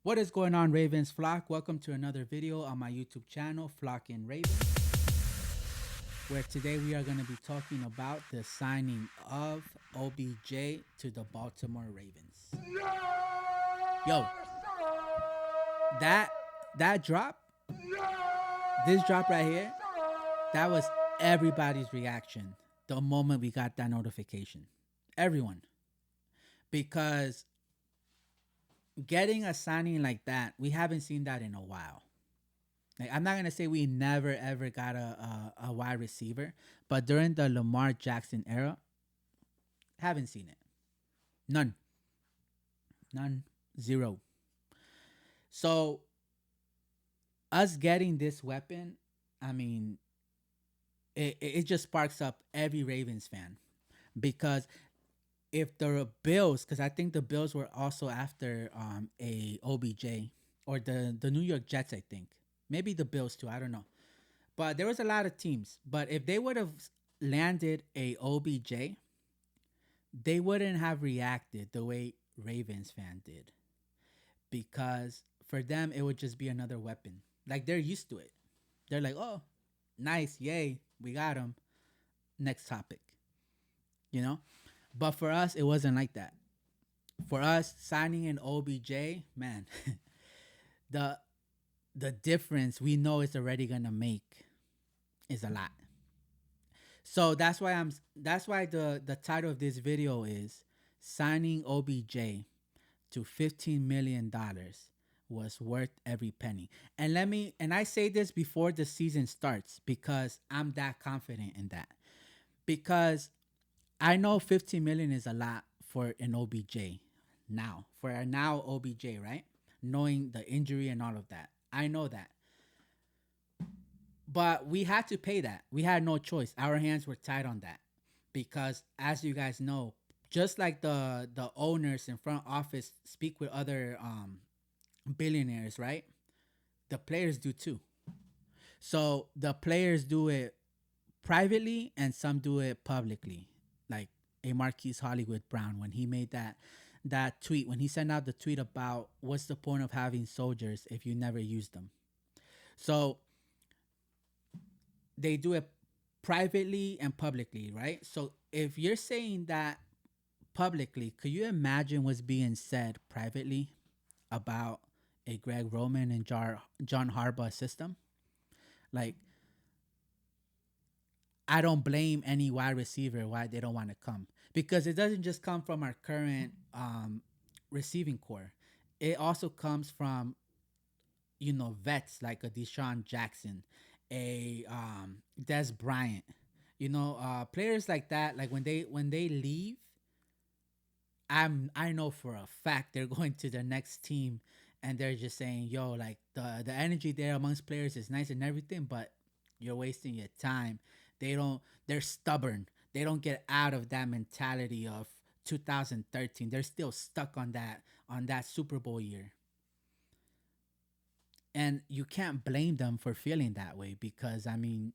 What is going on, Ravens flock? Welcome to another video on my YouTube channel, Flock and Raven, where today we are going to be talking about the signing of OBJ to the Baltimore Ravens. Yo, that drop, this drop right here, that was everybody's reaction the moment we got that notification. Everyone. Because getting a signing like that, we haven't seen that in a while. Like, I'm not gonna say we never ever got a wide receiver, but during the Lamar Jackson era, haven't seen it. None, zero. So us getting this weapon, I mean, it just sparks up every Ravens fan because if the Bills, because I think the Bills were also after a OBJ or the New York Jets, I think maybe the Bills too. I don't know, but there was a lot of teams. But if they would have landed a OBJ, they wouldn't have reacted the way Ravens fan did because for them it would just be another weapon. Like they're used to it. They're like, oh, nice, yay, we got him. Next topic, you know. But for us, it wasn't like that. For us, signing an OBJ, man, the the difference we know it's already gonna make is a lot. So that's why the title of this video is signing OBJ to $15 million was worth every penny. And I say this before the season starts because I'm that confident in that. Because I know 15 million is a lot for an OBJ now. For a now OBJ, right? Knowing the injury and all of that. I know that. But we had to pay that. We had no choice. Our hands were tied on that. Because as you guys know, just like the owners in front office speak with other billionaires, right? The players do too. So the players do it privately and some do it publicly. Like a Marquise Hollywood Brown when he made that tweet, when he sent out the tweet about what's the point of having soldiers if you never use them. So they do it privately and publicly, right? So if you're saying that publicly, could you imagine what's being said privately about a Greg Roman and John Harbaugh system? Like, I don't blame any wide receiver why they don't want to come because it doesn't just come from our current receiving core. It also comes from vets like a Deshaun Jackson, a Des Bryant, players like that. Like when they leave, I know for a fact they're going to the next team, and they're just saying, "Yo, like the energy there amongst players is nice and everything, but you're wasting your time." They're stubborn. They don't get out of that mentality of 2013. They're still stuck on that Super Bowl year. And you can't blame them for feeling that way because I mean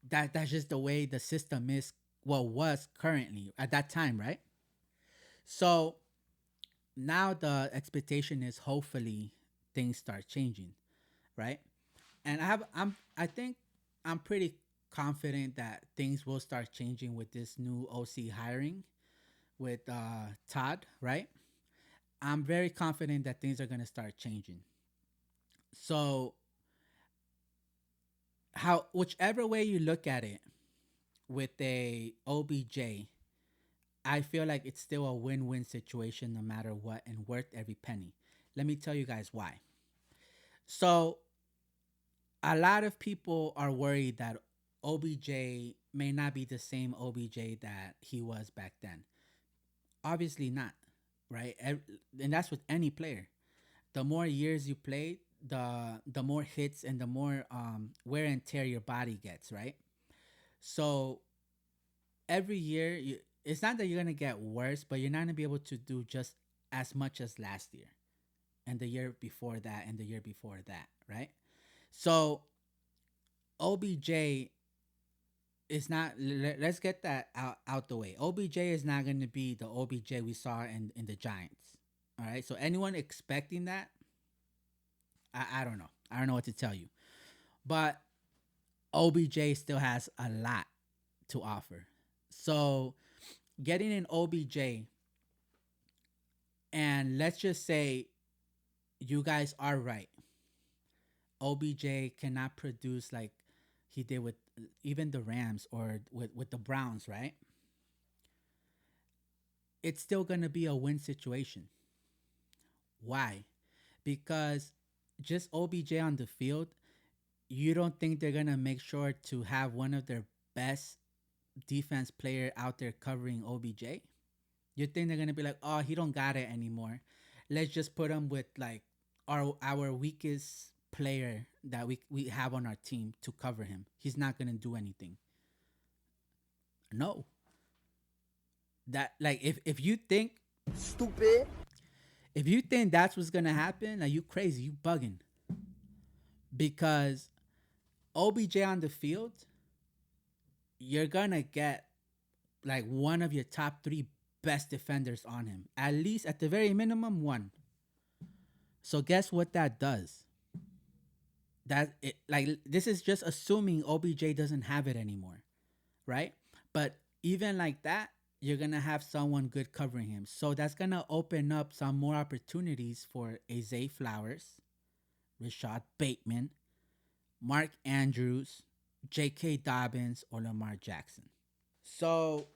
that's just the way the system is, well, was currently at that time, right? So now the expectation is hopefully things start changing, right? And I think I'm pretty confident that things will start changing with this new OC hiring with Todd, right? I'm very confident that things are going to start changing. So how whichever way you look at it with a OBJ, I feel like it's still a win-win situation no matter what and worth every penny. Let me tell you guys why. So a lot of people are worried that OBJ may not be the same OBJ that he was back then. Obviously not, right? And that's with any player. The more years you play, the more hits and the more wear and tear your body gets, right? So every year, it's not that you're gonna get worse, but you're not gonna be able to do just as much as last year, and the year before that, and the year before that, right? So OBJ is not. Let's get that out the way. OBJ is not going to be the OBJ we saw in the Giants. All right. So anyone expecting that, I don't know. I don't know what to tell you. But OBJ still has a lot to offer. So getting an OBJ, and let's just say you guys are right. OBJ cannot produce like he did with even the Rams or with the Browns, right? It's still going to be a win situation. Why? Because just OBJ on the field, you don't think they're going to make sure to have one of their best defense player out there covering OBJ? You think they're going to be like, "Oh, he don't got it anymore. Let's just put him with like our weakest player that we have on our team to cover him. He's not going to do anything." No. That like if you think Stupid. if you think that's what's going to happen, like you crazy, you bugging. Because OBJ on the field, you're gonna get like one of your top three best defenders on him. At least at the very minimum, one. So guess what that does? That it like this is just assuming OBJ doesn't have it anymore, right? But even like that, you're gonna have someone good covering him. So that's gonna open up some more opportunities for Zay Flowers, Rashad Bateman, Mark Andrews, J.K. Dobbins, or Lamar Jackson. So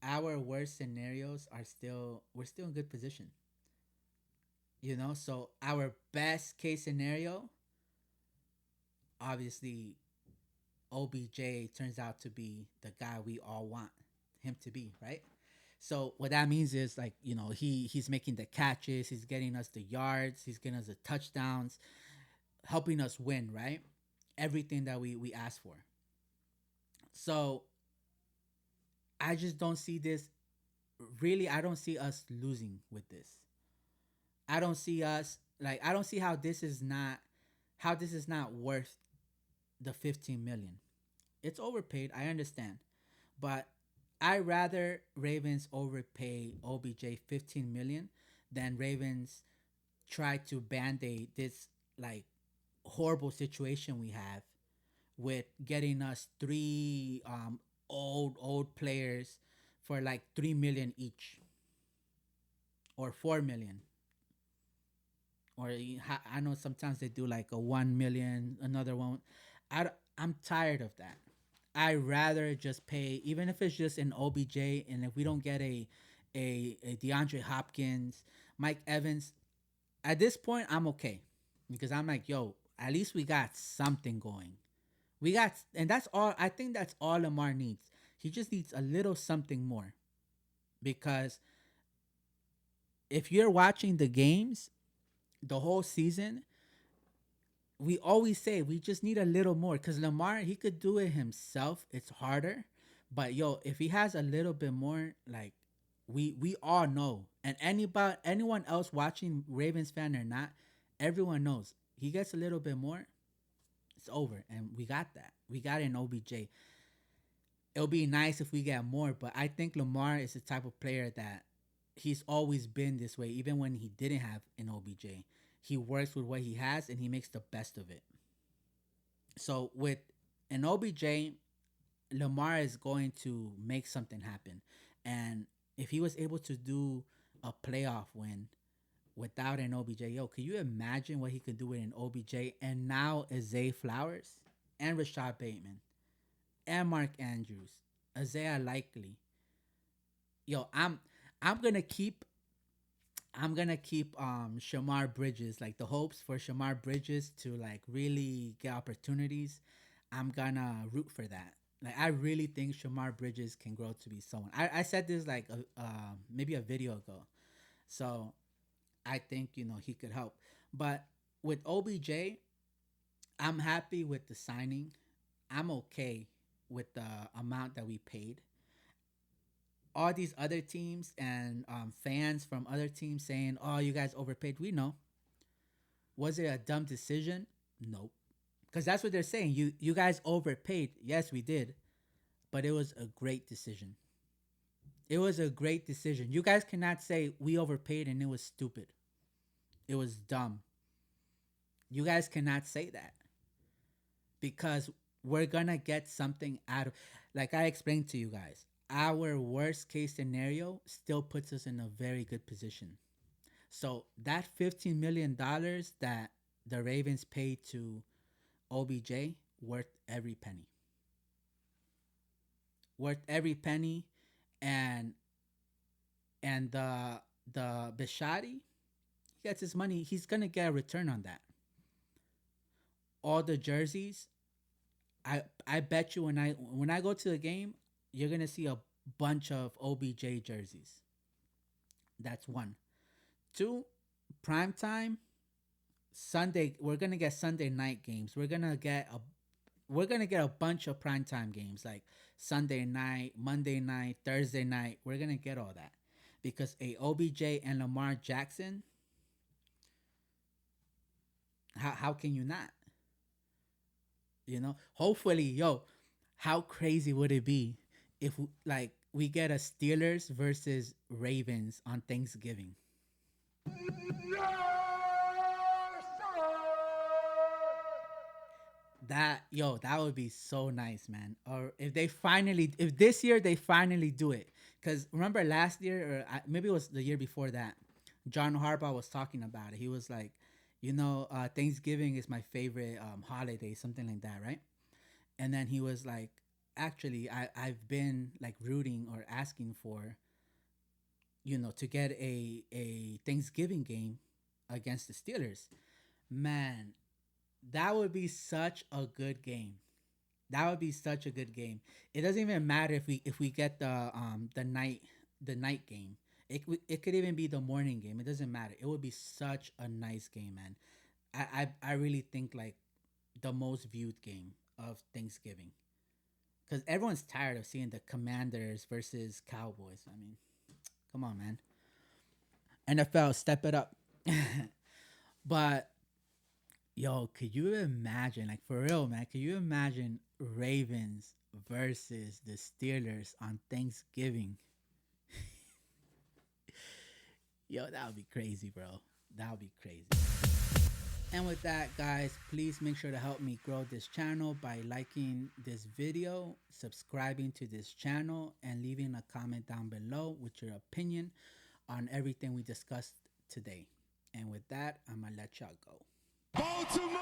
our worst scenarios are still we're still in good position. So our best case scenario, obviously OBJ turns out to be the guy we all want him to be, right? So what that means is like, he's making the catches, he's getting us the yards, he's getting us the touchdowns, helping us win, right? Everything that we asked for. So I just don't see this really, I don't see us losing with this. I don't see us like I don't see how this is not worth the 15 million. It's overpaid, I understand. But I rather Ravens overpay OBJ 15 million than Ravens try to band-aid this like horrible situation we have with getting us three old players for like 3 million each or 4 million. Or I know sometimes they do like a 1 million, another one. I'm tired of that. I rather just pay, even if it's just an OBJ, and if we don't get a DeAndre Hopkins, Mike Evans, at this point I'm okay because I'm like, yo, at least we got something going. We got, and that's all. I think that's all Lamar needs. He just needs a little something more because if you're watching the games the whole season, we always say we just need a little more because Lamar, he could do it himself. It's harder, but yo, if he has a little bit more, like we all know, and anyone else watching, Ravens fan or not, everyone knows he gets a little bit more, it's over, and we got that. We got it in OBJ. It'll be nice if we get more, but I think Lamar is the type of player that he's always been this way, even when he didn't have an OBJ. He works with what he has and he makes the best of it. So with an OBJ, Lamar is going to make something happen. And if he was able to do a playoff win without an OBJ, yo, can you imagine what he could do with an OBJ and now Zay Flowers and Rashad Bateman and Mark Andrews, Isaiah Likely. Yo, I'm gonna keep Shamar Bridges, like the hopes for Shamar Bridges to like really get opportunities. I'm gonna root for that. Like I really think Shamar Bridges can grow to be someone. I said this like maybe a video ago. So I think he could help. But with OBJ, I'm happy with the signing. I'm okay with the amount that we paid. All these other teams and fans from other teams saying, "Oh, you guys overpaid." We know. Was it a dumb decision? Nope. Because that's what they're saying. You guys overpaid. Yes, we did, but it was a great decision. It was a great decision. You guys cannot say we overpaid and it was stupid. It was dumb. You guys cannot say that because we're gonna get something out of, like I explained to you guys, our worst case scenario still puts us in a very good position. So that $15 million that the Ravens paid to OBJ, worth every penny. Worth every penny. And and the Bishadi, he gets his money, he's gonna get a return on that. All the jerseys, I bet you when I go to the game, you're gonna see a bunch of OBJ jerseys. That's one. Two, prime time Sunday. We're gonna get Sunday night games. We're gonna get a bunch of primetime games like Sunday night, Monday night, Thursday night. We're gonna get all that because a OBJ and Lamar Jackson. How can you not? Hopefully, yo, how crazy would it be if like we get a Steelers versus Ravens on Thanksgiving? That would be so nice, man. Or if this year they finally do it, because remember last year, or maybe it was the year before that, John Harbaugh was talking about it. He was like, Thanksgiving is my favorite holiday, something like that, right? And then he was like, actually, I've been like rooting or asking for, to get a Thanksgiving game against the Steelers. Man, that would be such a good game. That would be such a good game. It doesn't even matter if we get the night game. It could even be the morning game. It doesn't matter. It would be such a nice game, man. I really think like the most viewed game of Thanksgiving because everyone's tired of seeing the Commanders versus Cowboys. I mean, come on, man. NFL, step it up. But yo, could you imagine, like for real, man? Could you imagine Ravens versus the Steelers on Thanksgiving? Yo, that would be crazy, bro. That would be crazy. And with that, guys, please make sure to help me grow this channel by liking this video, subscribing to this channel, and leaving a comment down below with your opinion on everything we discussed today. And with that, I'm going to let y'all go. Baltimore!